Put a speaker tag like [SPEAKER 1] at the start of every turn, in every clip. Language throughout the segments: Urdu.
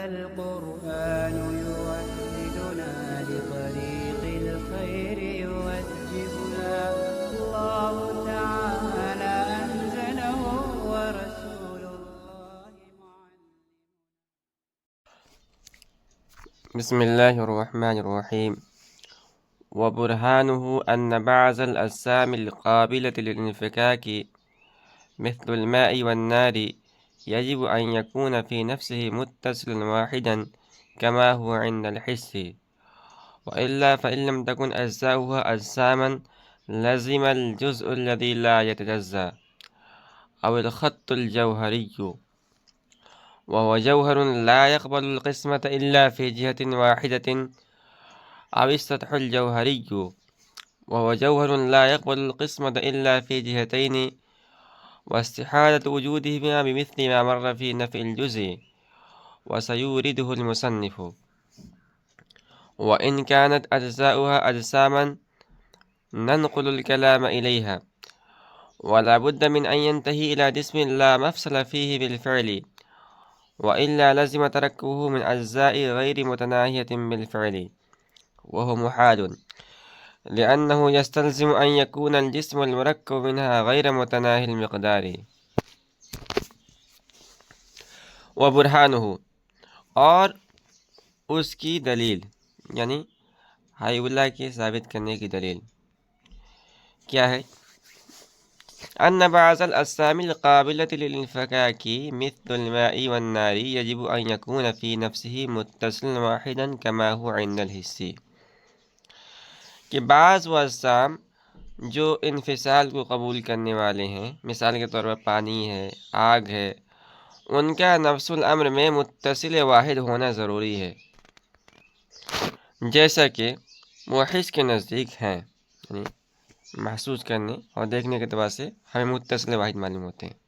[SPEAKER 1] القرآن يوحدنا لطريق الخير يوجهنا الله تعالى أنزله ورسول الله معلم.
[SPEAKER 2] بسم الله الرحمن الرحيم. وبرهانه أن بعض الأجسام القابلة للانفكاك مثل الماء والنار يجب أن يكون في نفسه متصلا واحدا كما هو عند الحس، وإلا فإن لم تكن أجزاؤها أجساما لزم الجزء الذي لا يتجزأ أو الخط الجوهري، وهو جوهر لا يقبل القسمة إلا في جهة واحدة، أو السطح الجوهري وهو جوهر لا يقبل القسمة إلا في جهتين، واستحالة وجودهما بمثل ما مر في نفي الجزء وسيورده المصنف. وإن كانت أجزاؤها أجساما ننقل الكلام إليها، ولا بد من أن ينتهي إلى جسم لا مفصل فيه بالفعل، وإلا لزم تركه من أجزاء غير متناهية بالفعل، وهو محال، لأنه يستلزم أن يكون الجسم المركب منها غير متناهي المقدار. وبرهانه، اور اس کی دلیل، یعنی حیولہ کے ثابت کرنے کی دلیل کیا ہے؟ أن بعض الأجسام القابلة للانفكاك مثل الماء والنار يجب أن يكون في نفسه متصلا واحدا كما هو عند الحس، کہ بعض وہ اجسام جو انفصال کو قبول کرنے والے ہیں، مثال کے طور پر پانی ہے، آگ ہے، ان کا نفس الامر میں متصل واحد ہونا ضروری ہے، جیسا کہ محس کے نزدیک ہیں، یعنی محسوس کرنے اور دیکھنے کے اعتبار سے ہمیں متصل واحد معلوم ہوتے ہیں۔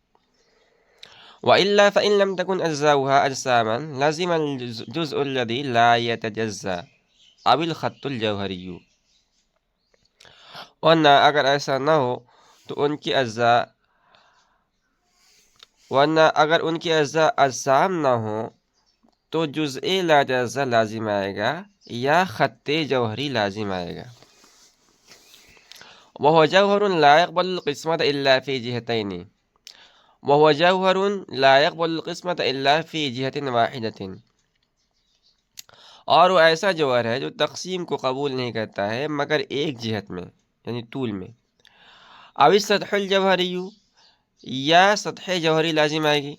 [SPEAKER 2] وَإِلَّا فَإِن لَمْ تَكُنْ أَجْزَاؤُهَا أَجْسَامًا لَزِمَ الْجُزْءُ الَّذِي لَا يَتَجَزَّأُ أَوِ الْخَطُّ الْجَوْهَرِيُّ، ورنہ اگر ایسا نہ ہو تو ان کی اجزاء اجسام نہ ہوں تو جزء لا یتجزا لازم آئے گا یا خط جوہری لازم آئے گا۔ وهو جوہر لا يقبل القسمة إلا في جهتين، وهو جوہر لا يقبل القسمة إلا في جهة واحدة، اور وہ ایسا جوہر ہے جو تقسیم کو قبول نہیں کرتا ہے مگر ایک جہت میں، یعنی طول میں۔ او السطح الجوہری، یا سطح جوہری لازم آئے گی،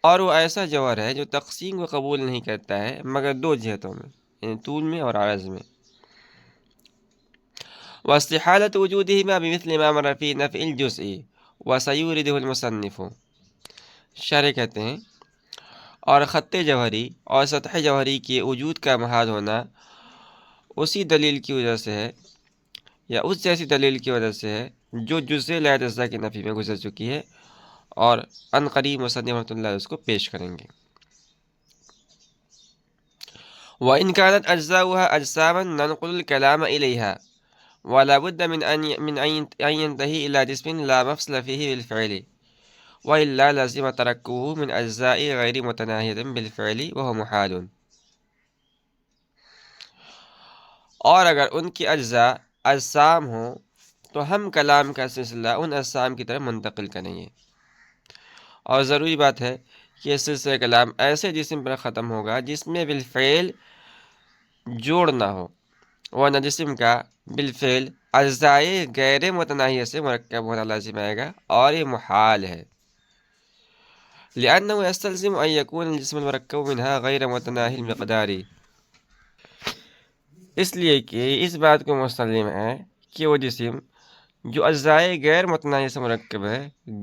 [SPEAKER 2] اور وہ ایسا جوہر ہے جو تقسیم کو قبول نہیں کرتا ہے مگر دو جہتوں میں، یعنی طول میں اور عرض میں۔ واستحالة وجودهما بمثل ما مر في نفي الجزء وسيورده المصنف، شارح کہتے ہیں اور خط جوہری اور سطح جوہری کے وجود کا محال ہونا اسی دلیل کی وجہ سے ہے، یا اس جیسی دلیل کی وجہ سے ہے جو جزء لا یتجزا کی نفی میں گزر چکی ہے، اور عن قریب مصنف رحمۃ اللہ اس کو پیش کریں گے۔ وَإِنْ كَانَتْ أَجْزَاؤُهَا أَجْسَامًا نَنْقُلُ الْكَلَامَ إِلَيْهَا ولا بد من أن ينتهي إلى جسم لا مفصل فيه بالفعل، وإلا لازم تركه من أجزاء غير متناهية بالفعل وهو محال، اور اگر ان کی اجزاء اجسام ہوں تو ہم کلام کا سلسلہ ان اجسام کی طرف منتقل کریں گے، اور ضروری بات ہے کہ یہ سلسلہ کلام ایسے جسم پر ختم ہوگا جس میں بالفعل جوڑ نہ ہو، ورنہ جسم کا بالفعل اجزائے غیر متناہیہ سے مرکب ہونا لازم آئے گا، اور یہ محال ہے، لأنه يستلزم أن يكون الجسم المركب منها غير متناهي المقدار، اس لیے کہ اس بات کو مستلزم ہے کہ وہ جسم جو اجزائے غیر متناہی سے مرکب ہے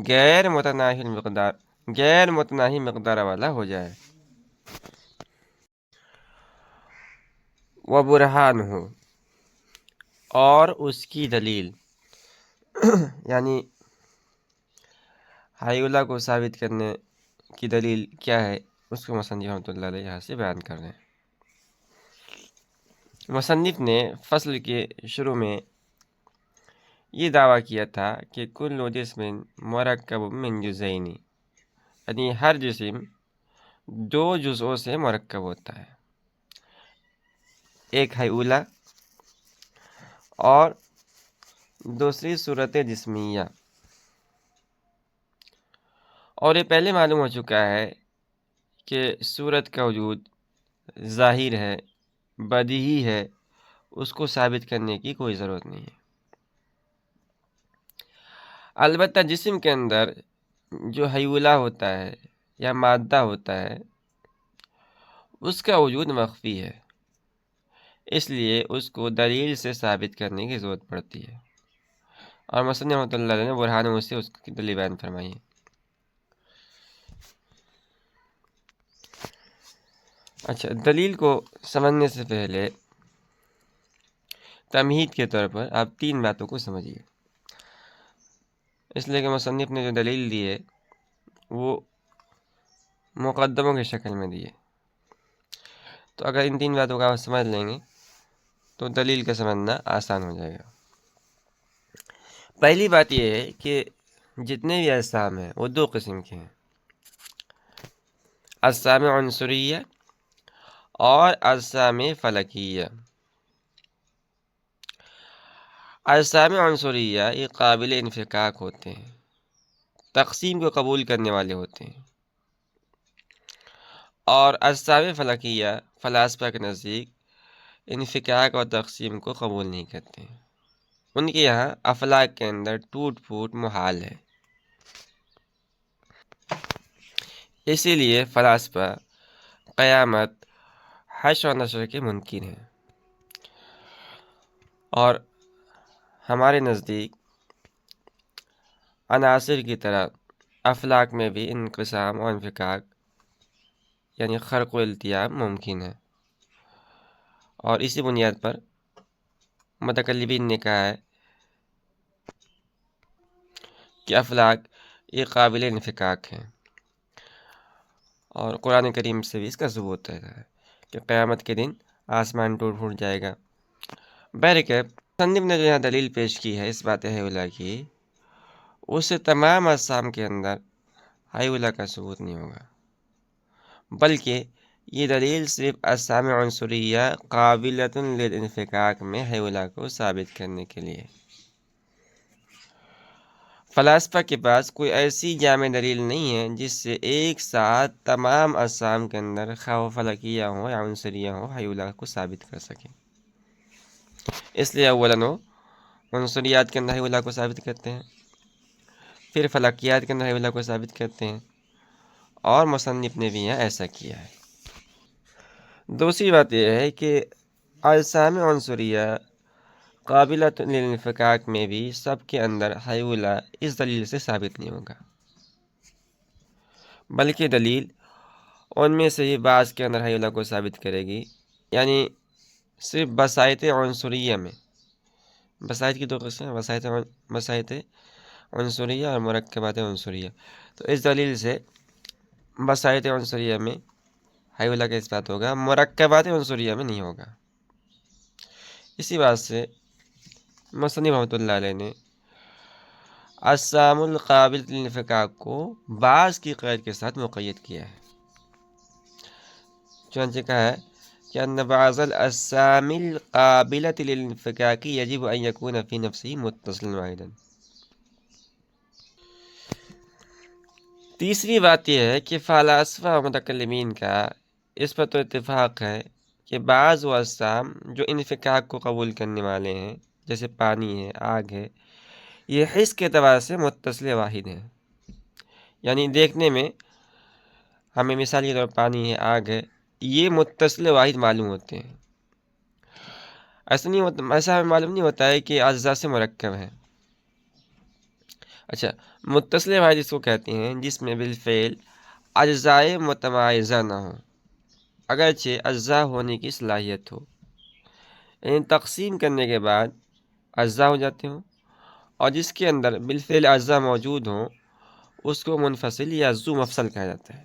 [SPEAKER 2] غیر متناہی مقدار والا ہو جائے۔ وبرہانہ، اور اس کی دلیل، یعنی حیولہ کو ثابت کرنے کی دلیل کیا ہے، اس کو مصنف رحمۃ اللہ علیہ یہاں سے بیان کر رہے ہیں۔ مصنف نے فصل کے شروع میں یہ دعویٰ کیا تھا کہ کل جسم مرکب من جزئین، یعنی ہر جسم دو جزءوں سے مرکب ہوتا ہے، ایک ہیولہ اور دوسری صورت جسمیہ۔ اور یہ پہلے معلوم ہو چکا ہے کہ صورت کا وجود ظاہر ہے، بدیہی ہے، اس کو ثابت کرنے کی کوئی ضرورت نہیں ہے۔ البتہ جسم کے اندر جو ہیولہ ہوتا ہے یا مادہ ہوتا ہے اس کا وجود مخفی ہے، اس لیے اس کو دلیل سے ثابت کرنے کی ضرورت پڑتی ہے، اور مصنف رحمۃ اللہ علیہ نے برہان سے اس کی دلیل بیان فرمائی ہے۔ اچھا، دلیل کو سمجھنے سے پہلے تمہید کے طور پر آپ 3 باتوں کو سمجھیے، اس لیے کہ مصنف نے جو دلیل دی ہے وہ مقدموں کی شکل میں دی ہے، تو اگر ان 3 باتوں کو آپ سمجھ لیں گے تو دلیل کا سمجھنا آسان ہو جائے گا۔ پہلی بات یہ ہے کہ جتنے بھی اجسام ہیں وہ 2 قسم کے ہیں، اجسام عنصریہ اور اجسام فلکیہ۔ اجسام عنصریہ یہ قابل انفکاک ہوتے ہیں، تقسیم کو قبول کرنے والے ہوتے ہیں، اور اجسام فلکیہ فلاسفہ کے نزدیک انفکاک اور تقسیم کو قبول نہیں کرتے ہیں، ان کے یہاں افلاک کے اندر ٹوٹ پھوٹ محال ہے۔ اسی لیے فلاسفہ قیامت، حشر و نشر کے منکر ہیں، اور ہمارے نزدیک عناصر کی طرح افلاک میں بھی انقسام و انفکاک یعنی خرق و التیام ممکن ہے، اور اسی بنیاد پر متکلمین نے کہا ہے کہ افلاک یہ قابل انفکاک ہیں، اور قرآن کریم سے بھی اس کا ثبوت ہے کہ قیامت کے دن آسمان ٹوٹ پھوٹ جائے گا۔ بہرکیف مصنف نے جو یہاں دلیل پیش کی ہے اس بات ہیولہ کی، اس سے تمام اجسام کے اندر ہیولہ کا ثبوت نہیں ہوگا، بلکہ یہ دلیل صرف اجسام عنصریہ قابلۃ للانفکاک میں ہیولہ کو ثابت کرنے کے لیے۔ فلاسفہ کے پاس کوئی ایسی جامع دلیل نہیں ہے جس سے ایک ساتھ تمام اجسام کے اندر خواہ فلکیہ ہو یا عنصریہ ہو ہیولہ کو ثابت کر سکیں، اس لیے اولاً وہ عنصریات کے اندر ہیولہ کو ثابت کرتے ہیں، پھر فلکیات کے اندر ہیولہ کو ثابت کرتے ہیں، اور مصنف نے بھی یہاں ایسا کیا ہے۔ دوسری بات یہ ہے کہ اجسام عنصریہ قابلۃ للانفکاک میں بھی سب کے اندر ہیولہ اس دلیل سے ثابت نہیں ہوگا، بلکہ دلیل ان میں سے ہی بعض کے اندر ہیولہ کو ثابت کرے گی، یعنی صرف بساطِ عنصریہ میں، بساط کی 2 قسمیں ہیں، بساط عنصریہ اور مرکبات عنصریہ، تو اس دلیل سے بساط عنصریہ میں ہیولہ کا اثبات ہوگا، مرکبات عنصریہ میں نہیں ہوگا۔ اسی بات سے مصنف رحمۃ اللہ علیہ نے اجسام القابل للانفکاک کو بعض کی قید کے ساتھ مقید کیا ہے، چنانچہ کہا ہے کہ ان بعض الاجسام القابلۃ للانفکاک یجب ان یکون فی نفسہ متصلا واحدا۔ تیسری بات یہ ہے کہ فلاسفہ و متکلمین کا اس پر تو اتفاق ہے کہ بعض وہ اجسام جو انفکاک کو قبول کرنے والے ہیں، جیسے پانی ہے، آگ ہے، یہ حس کے اعتبار سے متصل واحد ہیں، یعنی دیکھنے میں ہمیں مثال کے طور پر پانی ہے، آگ ہے، یہ متصل واحد معلوم ہوتے ہیں، ایسا ہمیں معلوم نہیں ہوتا ہے کہ اجزاء سے مرکب ہے۔ اچھا، متصل واحد اس کو کہتے ہیں جس میں بالفعل اجزاء متمایزہ نہ ہوں، اگرچہ اجزاء ہونے کی صلاحیت ہو، یعنی تقسیم کرنے کے بعد اجزاء ہو جاتے ہوں، اور جس کے اندر بالفعل اجزاء موجود ہوں اس کو منفصل یا ذو مفصل کہا جاتا ہے۔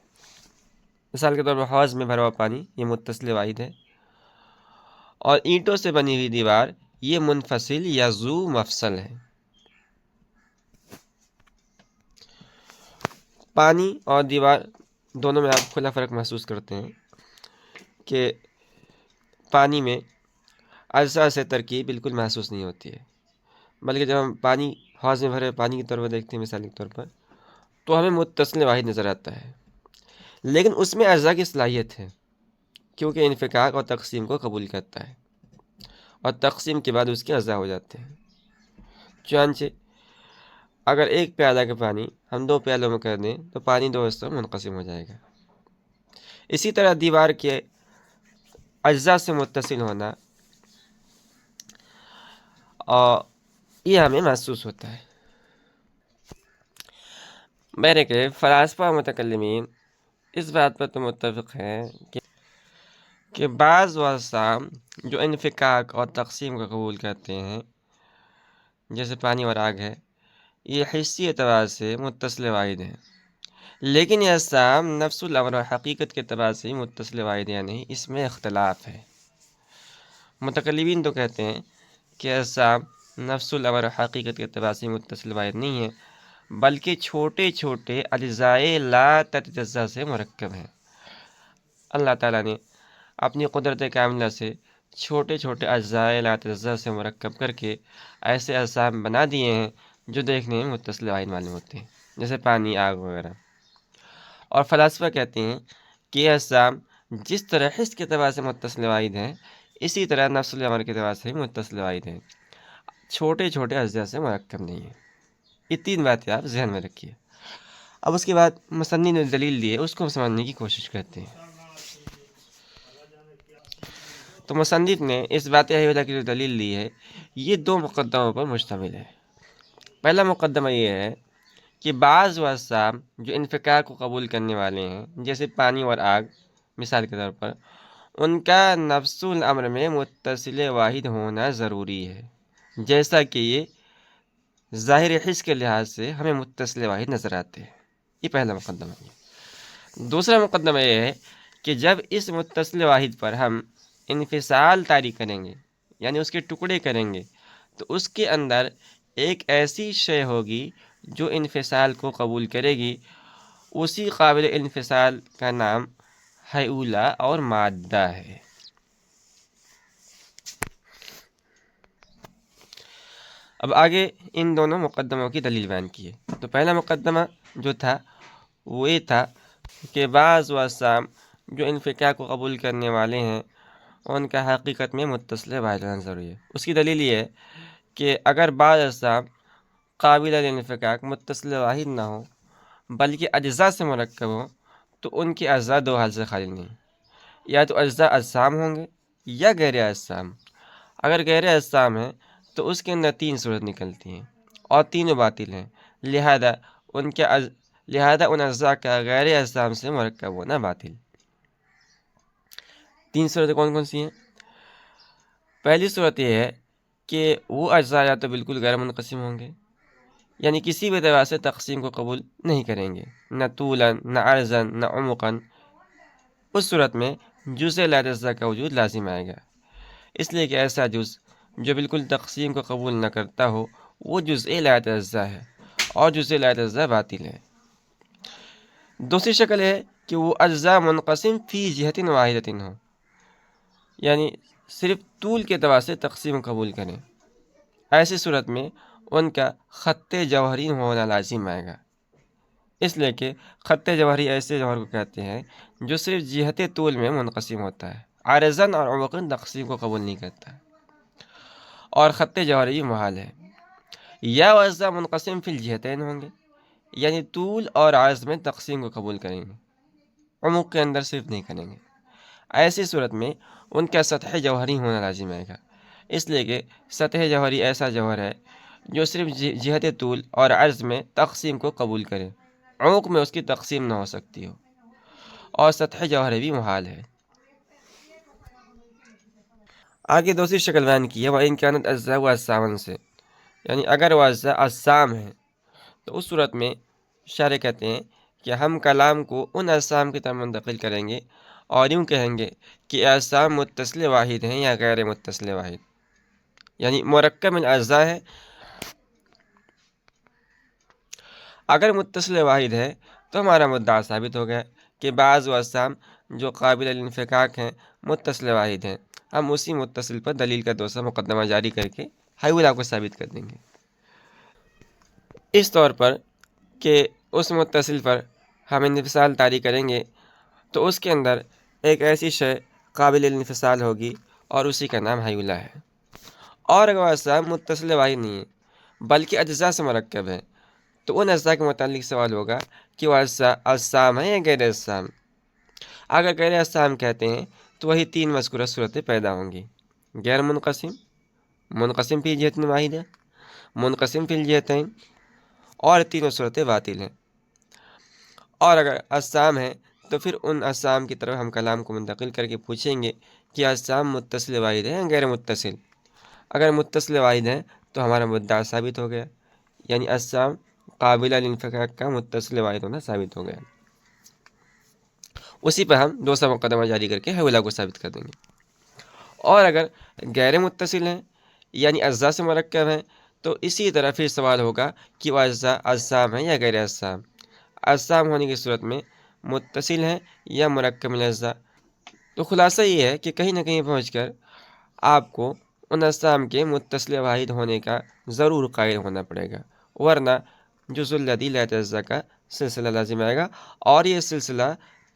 [SPEAKER 2] مثال کے طور پر حوض میں بھرا ہوا پانی یہ متصل واحد ہے، اور اینٹوں سے بنی ہوئی دیوار یہ منفصل یا ذو مفصل ہے۔ پانی اور دیوار دونوں میں آپ کھلا فرق محسوس کرتے ہیں کہ پانی میں اجزاء سے ترکیب بالکل محسوس نہیں ہوتی ہے، بلکہ جب ہم پانی حوض میں بھرے پانی کے طور پر دیکھتے ہیں مثال کے طور پر، تو ہمیں متصل واحد نظر آتا ہے، لیکن اس میں اجزاء کی صلاحیت ہے کیونکہ انفکاک اور تقسیم کو قبول کرتا ہے اور تقسیم کے بعد اس کے اجزاء ہو جاتے ہیں۔ چنانچہ اگر ایک پیالہ کا پانی ہم 2 پیالوں میں کر دیں تو پانی 2 حصوں میں منقسم ہو جائے گا۔ اسی طرح دیوار کے اجزاء سے متصل ہونا اور یہ ہمیں محسوس ہوتا ہے۔ میرے کہ فلاسفہ و متکلمین اس بات پر تو متفق ہیں کہ بعض اجسام جو انفکاک اور تقسیم کو قبول کرتے ہیں، جیسے پانی اور آگ ہے، یہ حسی اعتبار سے متصل واحد ہیں، لیکن یہ اجسام نفس الامر اور حقیقت کے اعتبار سے متصل واحد یا نہیں، اس میں اختلاف ہے۔ متکلمین تو کہتے ہیں کہ اجسام نفس الامر اور حقیقت کے اعتبار سے متصل واحد نہیں ہیں، بلکہ چھوٹے چھوٹے اجزائے لا تتجزا سے مرکب ہیں۔ اللہ تعالیٰ نے اپنی قدرت کاملہ سے چھوٹے چھوٹے اجزائے لا تتجزا سے مرکب کر کے ایسے اجسام بنا دیے ہیں جو دیکھنے میں متصل واحد معلوم ہوتے ہیں، جیسے پانی، آگ وغیرہ۔ اور فلاسفہ کہتے ہیں کہ یہ اجسام جس طرح حس کے اعتبار سے متصل واحد ہیں، اسی طرح نفس الامر کے اعتبار سے بھی متصل واحد ہیں، چھوٹے چھوٹے اجزاء سے مرکب نہیں ہیں۔ یہ 3 باتیں آپ ذہن میں رکھیے۔ اب اس کے بعد مصنف نے دلیل دی ہے، اس کو ہم سمجھنے کی کوشش کرتے ہیں۔ تو مصنف نے اس بات احیدہ کی جو دلیل دی ہے، یہ 2 مقدموں پر مشتمل ہے۔ پہلا مقدمہ یہ ہے کہ بعض اجسام جو انفکاک کو قبول کرنے والے ہیں، جیسے پانی اور آگ مثال کے طور پر، ان کا نفس الامر میں متصل واحد ہونا ضروری ہے، جیسا کہ یہ ظاہر حس کے لحاظ سے ہمیں متصل واحد نظر آتے ہیں۔ یہ پہلا مقدمہ ہے۔ دوسرا مقدمہ یہ ہے کہ جب اس متصل واحد پر ہم انفصال طاری کریں گے، یعنی اس کے ٹکڑے کریں گے، تو اس کے اندر ایک ایسی شے ہوگی جو انفصال کو قبول کرے گی۔ اسی قابل انفصال کا نام ہیولا اور مادہ ہے۔ اب آگے ان دونوں مقدموں کی دلیل بیان کی ہے۔ تو پہلا مقدمہ جو تھا وہ یہ تھا کہ بعض اجسام جو انفکاک کو قبول کرنے والے ہیں، ان کا حقیقت میں متصل واحد ہونا ضروری ہے۔ اس کی دلیل یہ ہے کہ اگر بعض اجسام قابل انفکاک متصل واحد نہ ہو بلکہ اجزاء سے مرکب ہوں، تو ان کے اجزاء 2 حال سے خالی نہیں، یا تو اجزاء اجسام ہوں گے یا غیر اجسام۔ اگر غیر اجسام ہیں تو اس کے اندر 3 صورت نکلتی ہیں اور تینوں باطل ہیں، لہذا ان اجزاء کا غیر اجسام سے مرکب ہونا باطل۔ 3 صورتیں کون کون سی ہیں؟ پہلی صورت یہ ہے کہ وہ اجزاء یا تو بالکل غیر منقسم ہوں گے، یعنی کسی بھی اعتبار سے تقسیم کو قبول نہیں کریں گے، نہ طولاً، نہ عرضاً، نہ عمقاً۔ اس صورت میں جزء لا اجزاء کا وجود لازم آئے گا، اس لیے کہ ایسا جز جو بالکل تقسیم کو قبول نہ کرتا ہو وہ جزء لا اجزاء ہے، اور جزء لا اجزاء باطل ہے۔ دوسری شکل ہے کہ وہ اجزاء منقسم فی جہت واحدۃ ہوں، یعنی صرف طول کے اعتبار سے تقسیم قبول کریں۔ ایسی صورت میں ان کا خط جوہری ہونا لازم آئے گا، اس لیے کہ خط جوہری ایسے جوہر کو کہتے ہیں جو صرف جہت طول میں منقسم ہوتا ہے، عارضاً اور عمقاً تقسیم کو قبول نہیں کرتا، اور خط جوہری بھی محال ہے۔ یا وہ اجزاء منقسم فی الجہتین ہوں گے، یعنی طول اور عرض میں تقسیم کو قبول کریں گے، عمق کے اندر صرف نہیں کریں گے۔ ایسی صورت میں ان کا سطح جوہری ہونا لازم آئے گا، اس لیے کہ سطح جوہری ایسا جوہر ہے جو صرف جہت طول اور عرض میں تقسیم کو قبول کرے، عمق میں اس کی تقسیم نہ ہو سکتی ہو، اور سطح جوہری بھی محال ہے۔ آگے دوسری شکل بیان کی ہے، وہ امکانات اجزاء و اجسام سے، یعنی اگر وہ اجزاء اجسام ہیں تو اس صورت میں شارح کہتے ہیں کہ ہم کلام کو ان اجسام کی طرف منتقل کریں گے اور یوں کہیں گے کہ اجسام متصل واحد ہیں یا غیر متصل واحد، یعنی مرکب من اجزاء ہے۔ اگر متصل واحد ہے تو ہمارا مدعا ثابت ہو گیا کہ بعض وہ اجسام جو قابل الانفکاک ہیں متصل واحد ہیں، ہم اسی متصل پر دلیل کا دوسرا مقدمہ جاری کر کے حیولہ کو ثابت کر دیں گے، اس طور پر کہ اس متصل پر ہم انفصال طاری کریں گے تو اس کے اندر ایک ایسی شے قابل الانفصال ہوگی اور اسی کا نام حیولہ ہے۔ اور اگر وہ اجسام متصل واحد نہیں ہیں بلکہ اجزاء سے مرکب ہے تو ان اجزاء کے متعلق سوال ہوگا کہ وہ اجزاء اجسام ہیں یا غیر اجسام۔ اگر غیر اجسام کہتے ہیں تو وہی تین مذکورہ صورتیں پیدا ہوں گی: غیر منقسم، منقسم فی جہت واحدہ، منقسم فی الجہتین، اور تینوں صورتیں باطل ہیں۔ اور اگر اجسام ہیں تو پھر ان اجسام کی طرف ہم کلام کو منتقل کر کے پوچھیں گے کہ اجسام متصل واحد ہیں یا غیر متصل۔ اگر متصل واحد ہیں تو ہمارا مدعا ثابت ہو گیا، یعنی اجسام قابل الانفکاک کا متصل واحد ہونا ثابت ہو گیا۔ اسی پہ ہم دوسرا مقدمہ جاری کر کے حیولہ کو ثابت کر دیں گے۔ اور اگر غیر متصل ہیں یعنی اجزاء سے مرکب ہیں تو اسی طرح پھر سوال ہوگا کہ وہ اجزاء اجسام ہیں یا غیر اجسام۔ اجسام ہونے کی صورت میں متصل ہیں یا مرکب من الاجزاء۔ تو خلاصہ یہ ہے کہ کہیں نہ کہیں پہنچ کر آپ کو ان اجسام کے متصل واحد ہونے کا ضرور قائل ہونا پڑے گا، ورنہ جزء الذی لا یتجزا کا سلسلہ لازم آئے گا، اور یہ سلسلہ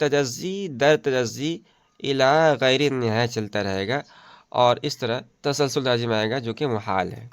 [SPEAKER 2] تجزی در تجزی الی غیر النہایہ چلتا رہے گا، اور اس طرح تسلسل لازم آئے گا جو کہ محال ہے۔